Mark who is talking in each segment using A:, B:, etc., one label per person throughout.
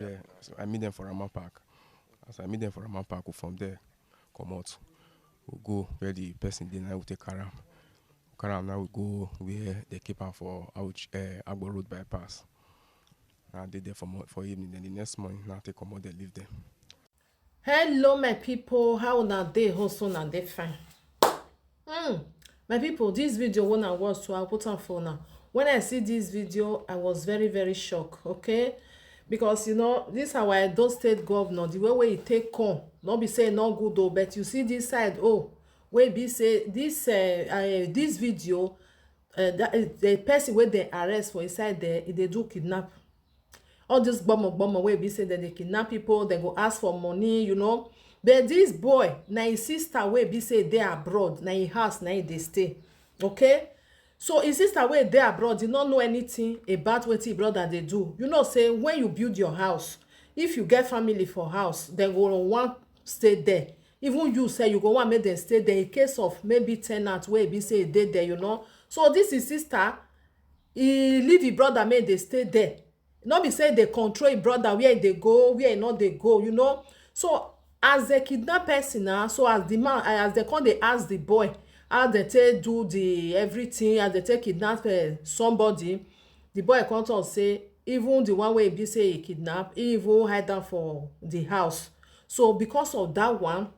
A: Yeah, so I meet them for Rama Park. As I meet them for Rama Park, we from there come out. We go where the person dey now we take Karam. Karam now we go where they keep am for Agbo Road bypass. I did there for evening. Then the next morning, now take come out, they leave them.
B: Hello my people, how una dey? Hope una dey fine. My people, this video when I watch, so I put am for una. When I see this video, I was very shocked, okay? Because this our Edo state governor, the way he take come, not be say no good though, but you see this side, oh, wey be say this video, the person wey they arrest for inside there, they do kidnap. All this gbomo wey be say dem dey kidnap people, dem go ask for money. But this boy na him sister wey be say dey abroad, na him house na him dey stay, okay? So him sister wey dey abroad, e no know anything about wetin him brother dey do. You know say when you build your house, if you get family for house, dem go wan stay there. Even you say you go wan make dem stay there in case of maybe ten ant wey be say e dey there. So this him sister, e leave him brother make dey stay there. No be say dey control him brother where e dey go, where e no dey go. So as the kidnap person na, so as the man, as they come dey ask the boy how they take do the everything, as they take kidnap somebody, the boy come talk say even the one wey be say he kidnap, he even hide am for the house. So because of that one,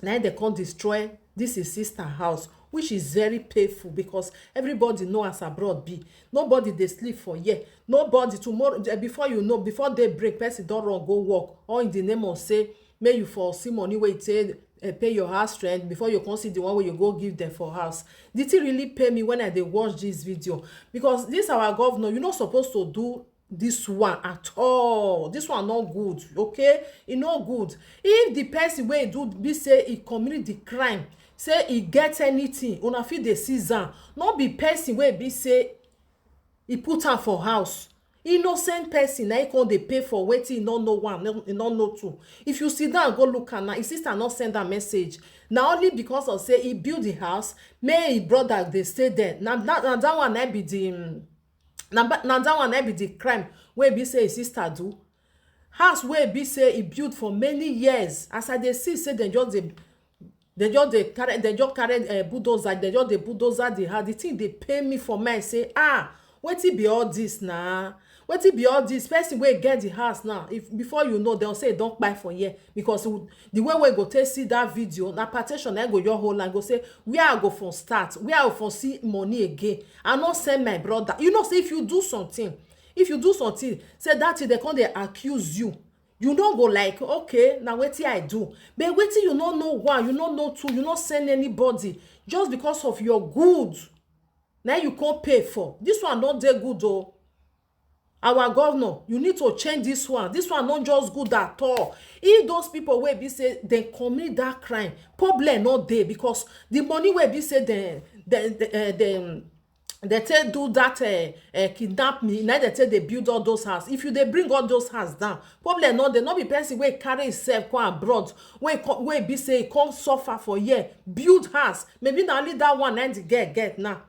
B: na they come destroy this his sister house, which is very painful because everybody know as abroad be. Nobody dey sleep for here. Nobody tomorrow, before day break, person don run go work, all in the name of say make you for see money wey you take pay your house rent before you come see the one wey you go give them for house. The thing really pay me when I dey watch this video, because this our governor, you no suppose to do this one at all. This one no good, okay? E no good. If the person wey do be say e commit the crime, say e get anything, una fit dey seize am. No be person wey be say e put am for house. Innocent person na e come dey pay for wetin e no know one, e no know two. If you sit down go look am now, his sister no send am message. Na only because of say e build the house, make him brother dey stay there. Na that one na be the crime wey be say his sister do. House wey be say e build for many years, as I dey see say dem just carry bulldozer, dem just dey bulldozer the house. The thing dey pain me for mind say wetin be all this na? Wetin be all this? Person wey get the house now, if before you know, dem say e don kpai for here, because the way wey go take see that video na paltation na go your whole and go say where I go for start, where I go for see money again. I no send my brother. Say if you do something, say that thing dem come dey accuse you, you no go like, okay, na wetin I do. But wetin you no know one, you no know two, you no send anybody, just because of your good na you come pay for. This one no dey good o. Our governor, you need to change this one. This one not just good at all. If those people wey be say they commit that crime, problem no dey, because the money wey be say they take do that kidnap me, now they take they build all those houses. If you they bring all those houses down, problem no dey. No be person wey carry himself come abroad, wey be say come suffer for here, build house. Maybe na only that one and the get now.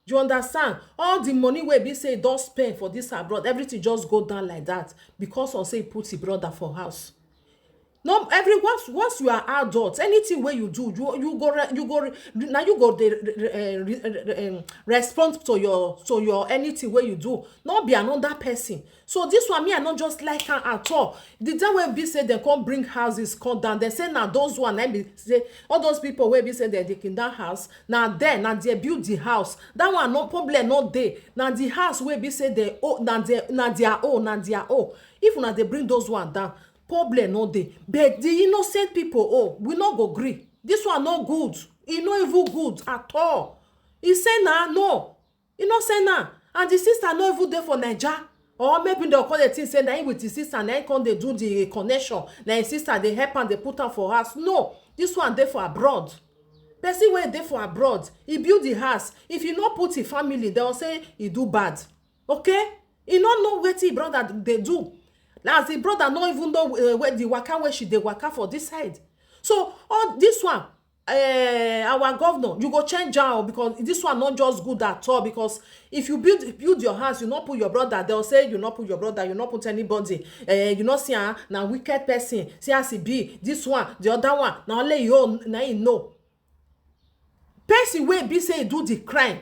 B: You understand? All the money wey be say don spend for this abroad, everything just go down like that because of say he put his brother for house. No, once you are adult, anything wey you do, you go respond to your anything wey you do, not be another person. So this one, me I not just like am at all. The time wey be say dem come bring houses come down, dem say na those one na be say all those people wey be say dem dey kidnap house, na there build the house. That one no problem, no dey. Na the house wey be say they own, na their own. If una dey bring those one down, problem no dey. But the innocent people, we no go gree. This one no good. E no even good at all. E say na no, e no say na. And the sister no even dey for Naija, or maybe dem call the thing say na him with his sister na him come dey do the connection, na him sister dey help am, dey put am for house. No, this one dey for abroad. Person wey dey for abroad, he build the house. If you no put him family, dem say he do bad, okay? He no know wetin him brother dey do. As the brother no even know where the waka wey she dey waka for this side. So all this one, our governor, you go change am because this one not just good at all. Because if you build your house, you not put your brother, they'll say you not put your brother, you not put anybody. You not see na wicked person, see as e be, this one, the other one, na only you na you know. Person wey be say e do the crime,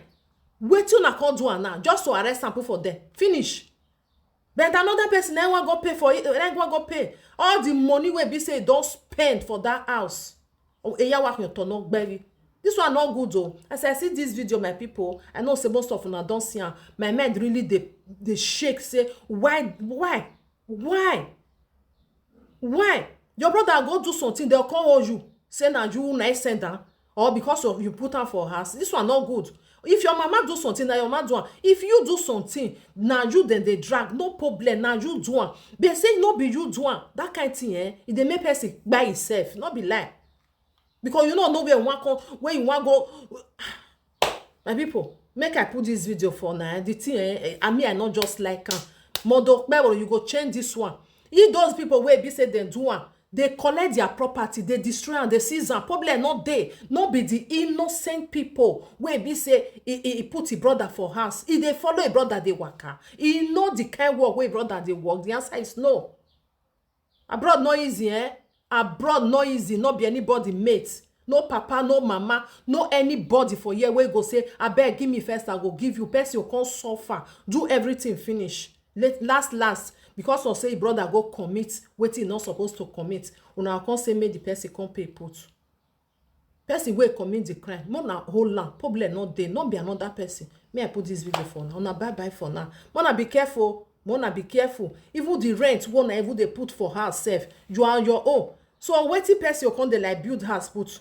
B: wetin una come do am now just to arrest am put for there finish. But another person na wan go pay for it, na wan go pay all the money wey be say e don spend for that house. Eyawa kan to no gberi. This one not good o. As I see this video, my people, I know say most of una don see am. My mind really dey shake say why your brother go do something, they'll come hold you say na you na send am, or because of you put am for house. This one not good. If your mama do something, na your mama do am. If you do something, na you then they drag, no problem, na you do am. But say no be you do am, that kind thing e dey make person by himself, not be lie. Because you don't know where you want go, where you want go. My people, make I put this video for now. The thing I mean, I not just like Modo, you go change this one. If those people where be say them do am, they collect their property, they destroy and they seize am. Problem not they, not be the innocent people where be say he put his brother for house. If they follow a brother they waka, he know the kind work where brother they work. The answer is no. Abroad no easy, Abroad no easy, not be anybody mate. No papa, no mama, no anybody for here where go say, abeg give me first, I go give you. Person you can't suffer, do everything finish. Last, because of say brother go commit wetin not supposed to commit. Una can't say make the person come pay put. Person wey commit the crime, more na whole land, problem not there, not be another person. May I put this video for now? Una bye for now. Mona be careful. Mona be careful. Even the rent, one even they put for house self, you are your own. So wetin person you come dey like build house put.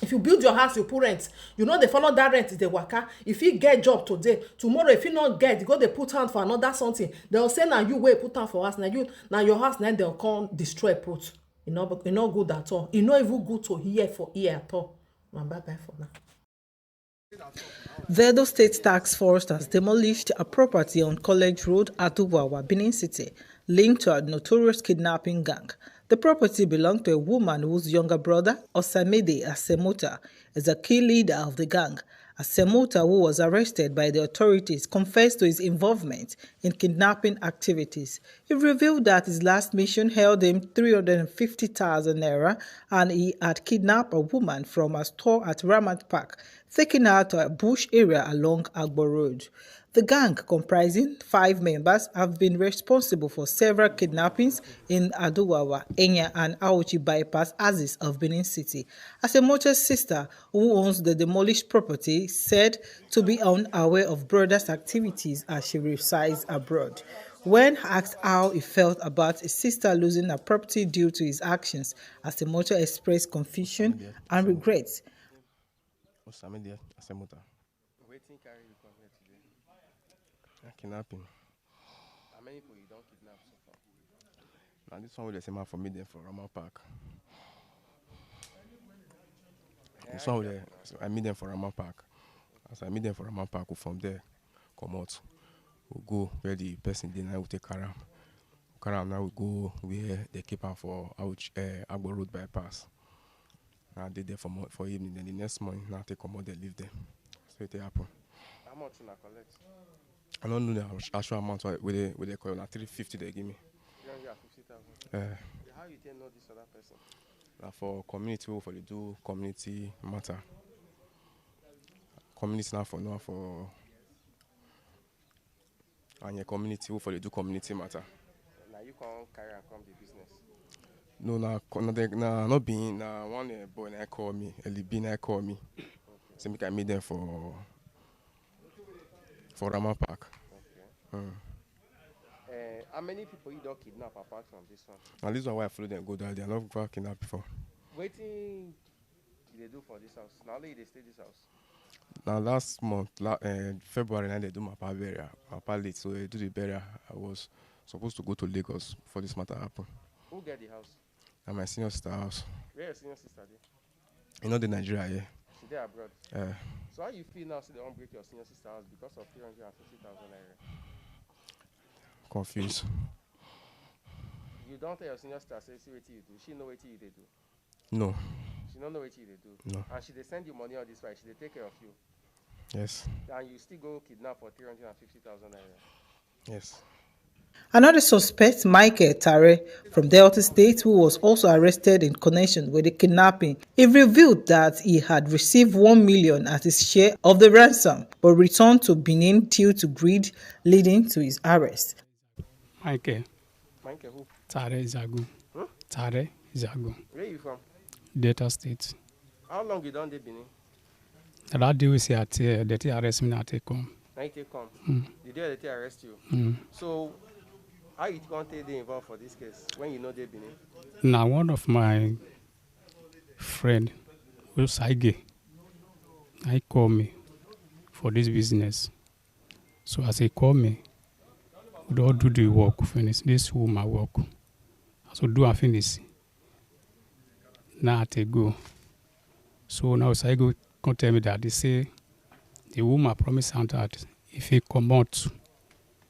B: If you build your house, you put rent. You know they follow that rent is the waka. If you get job today, tomorrow if you not get, you go they put hand for another something. They'll say now you way put hand for us. Now your house now they'll come destroy put. You know good at all. You know even good to hear for ear at all. Bye for now.
C: The Edo State Task Force has demolished a property on College Road, Aduwawa, Benin City, linked to a notorious kidnapping gang. The property belonged to a woman whose younger brother, Osamide Asemota, is a key leader of the gang. Asemota, who was arrested by the authorities, confessed to his involvement in kidnapping activities. He revealed that his last mission held him 350,000 naira and he had kidnapped a woman from a store at Ramat Park, taking her to a bush area along Agbo Road. The gang, comprising 5 members, have been responsible for several kidnappings in Aduwawa, Enya, and Auchi bypass axis of Benin City. Asemota's sister, who owns the demolished property, said to be unaware of brother's activities as she resides abroad. When asked how he felt about his sister losing her property due to his actions, Asemota expressed confusion and regret.
A: Kidnapping. How many people you don't kidnap so far? Now this one will say for me then for Rama Park. This one will I meet them for Rama Park. As I meet them for Rama Park, from there come out. We'll go where the person then I will take Karam. Karam now we go where they keep her for Agbo Road bypass. Now they there for evening. Then the next morning now they come out they leave them. So it happen. How much you collect? I don't know the actual amount with they call it 350 they give me. 350,000. How you tell know this other person? For community for the do community matter. Community now for and your community for the do community matter. Now you can't carry and come the business. No, not being one boy I call me, Elibina call me. So I meet them for Rama Park. Okay. How many people you don't kidnap apart from this one? And this one why I follow them go down there. I never kidnapped before. Waiting they do for this house. Now they stay this house. Now last month, February, they do my pa burial. My pa late, so they do the burial. I was supposed to go to Lagos for this matter happen. Who get the house? And my senior sister house. Where your senior sister there? You know the Nigeria, yeah. She there abroad. So how you feel now? So they won't break your senior sister house because of 350,000 naira? Confused. You don't tell your senior sister say see what you do. She know what you do. No. She
D: she don't know what they do.
A: No.
D: And she they send you money on this right, she they take care of you.
A: Yes.
D: And you still go kidnap for 350,000 naira.
A: Yes.
C: Another suspect, Michael Tare from Delta State, who was also arrested in connection with the kidnapping, he revealed that he had received 1 million as his share of the ransom, but returned to Benin due to greed, leading to his arrest.
E: Michael
D: Michael, who?
E: Tare Zagu. Tare Zagu.
D: Where you from?
E: Delta State.
D: How long you done there, Benin?
E: That day we see at the arrest me at come.
D: Now you take come.
E: Mm.
D: The day they arrest you.
E: Mm.
D: So, how you can't take they involved for this case when you know they Benin?
E: Now one of my friend who's Saige, I call me for this business. So as he call me, we don't do the work finish. This woman work. So do and finish. Now I go. So now Saige come tell me that they say the woman promised him that if he come out,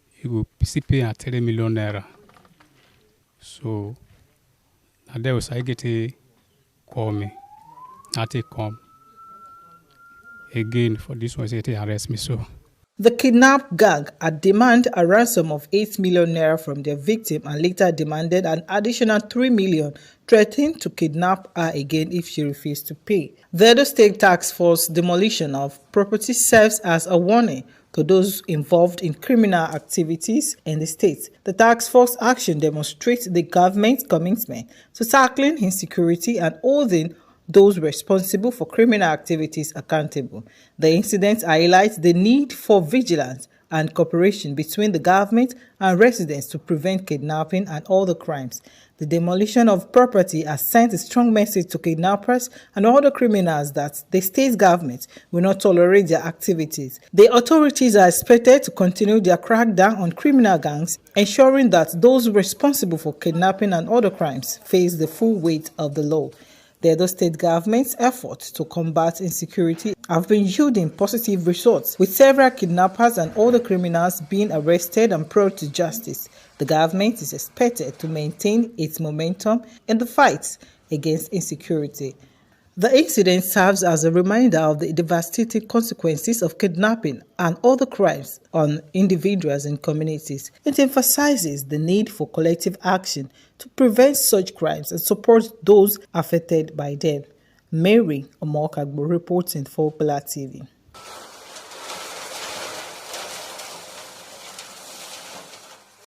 E: he will pay at 3 million naira. So and there was I get a call me. Not a come again for this one, say they arrest me. So
C: The kidnap gang had demanded a ransom of 8 million naira from their victim and later demanded an additional 3 million, threatening to kidnap her again if she refused to pay. The Edo State Task Force demolition of property serves as a warning to those involved in criminal activities in the state. The task force action demonstrates the government's commitment to tackling insecurity and holding those responsible for criminal activities accountable. The incident highlights the need for vigilance and cooperation between the government and residents to prevent kidnapping and other crimes. The demolition of property has sent a strong message to kidnappers and other criminals that the state government will not tolerate their activities. The authorities are expected to continue their crackdown on criminal gangs, ensuring that those responsible for kidnapping and other crimes face the full weight of the law. The Edo State government's efforts to combat insecurity have been yielding positive results, with several kidnappers and other criminals being arrested and brought to justice. The government is expected to maintain its momentum in the fight against insecurity. The incident serves as a reminder of the devastating consequences of kidnapping and other crimes on individuals and communities. It emphasizes the need for collective action to prevent such crimes and support those affected by them. Mary Omokagbo reporting for Popular TV.